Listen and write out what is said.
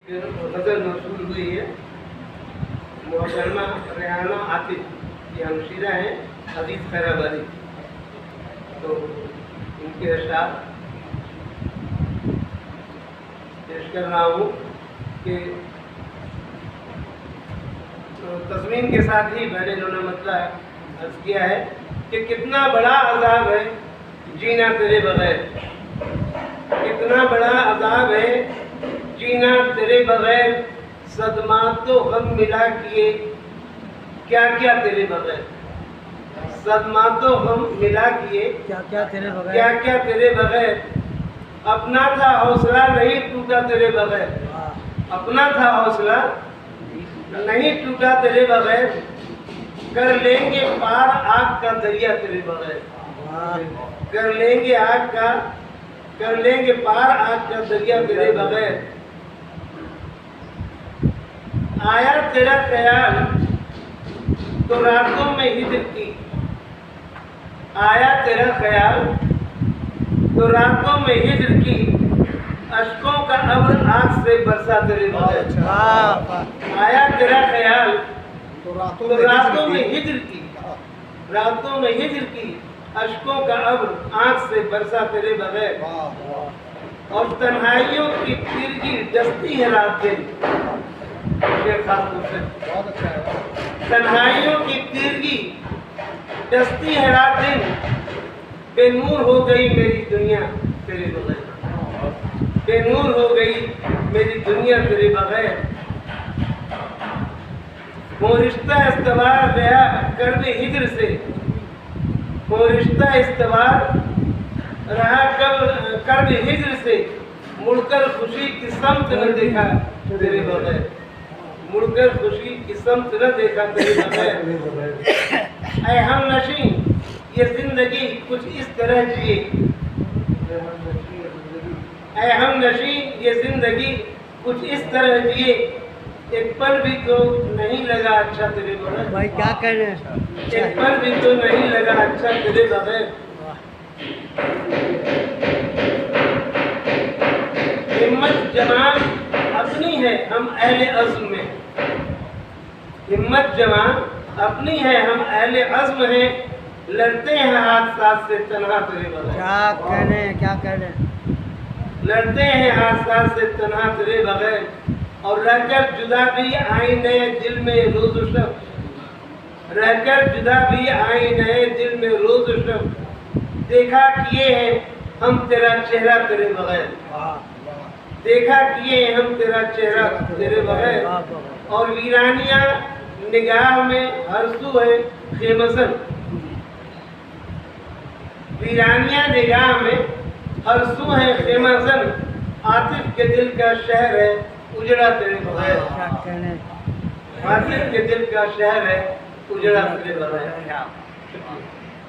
गज़ल मौसूल हुई है मोहतरमा रेहाना आतिफ, ये हमशीरा हैं हदीस खैराबादी। तो इनके अशार पेश कर रहा हूँ कि तस्मीन के साथ ही पहले इन्होंने मतलब अर्ज किया है कि कितना बड़ा अजाब है जीना तेरे बगैर, कितना बड़ा अजाब है जीना तेरे बगैर, सदमा तो गम मिला किए क्या क्या तेरे बगैर, सदमा तो गम मिला किए क्या क्या तेरे बगैर, क्या क्या तेरे बगैर, अपना था हौसला नहीं टूटा तेरे बगैर, अपना था हौसला नहीं टूटा तेरे बगैर, कर लेंगे पार आग का दरिया तेरे बगैर, कर लेंगे आग का, कर लेंगे पार आग का दरिया तेरे बगैर। आया तेरा ख्याल तो रातों में हिज्र की, आया तेरा ख्याल तो रातों में हिज्र की, अश्कों का अब्र आँख से बरसा तेरे बगैर। आया तेरा ख्याल तो रातों में हिज्र की, रातों में हिज्र की, अश्कों का अब्र आँख से बरसा तेरे बगैर। और तन्हाइयों की तिरगी डसती है रात दिन, तन्हाइयों की तिरगी डसती है रात दिन, बेनूर हो गई मेरी दुनिया तेरे बगैर, बेनूर हो गई मेरी दुनिया तेरे बगैर। वो रिश्ता इस्तवार गया कर्ब हिज्र से, वो रिश्ता इस्तवार रहा कर्ब हिज्र से, मुड़कर खुशी की समत न देखा तेरे बगैर, मुड़कर खुशी की समत न देखा तेरे बगैर। ऐ हम नशी ये जिंदगी कुछ इस तरह जिए, ऐ हम नशी ये जिंदगी कुछ इस तरह जिए, एक पल भी तो नहीं लगा अच्छा तेरे बगैर। भाई क्या कर रहे हैं, एक पल भी तो नहीं लगा अच्छा तेरे बगैर। हिम्मत जवान अपनी है हम अहले अज़्म में, हिम्मत जवान अपनी है हम अहले अज़्म हैं, लड़ते हैं हादसात से तन्हा तेरे बगैर। क्या कर रहे हैं, क्या कर रहे हैं, लड़ते हैं हादसात से तन्हा तेरे बगैर। और रहकर जुदा भी आई नए दिल में रोज़ शब, रहकर जुदा भी आई नए दिल में रोज़ शब, देखा किए हैं हम तेरा चेहरा तेरे बगैर, देखा किए हैं हम तेरा चेहरा तेरे बगैर। और वीरानिया निगाह में हर सू है खेमसन, वीरानिया निगाह में हर सू है खेमसन, आतिफ के दिल का शहर है उजड़ा तेरे बगैर, क्या कर रहे हैं। आतिफ के दिल का शहर है उजड़ा तेरे बगैर।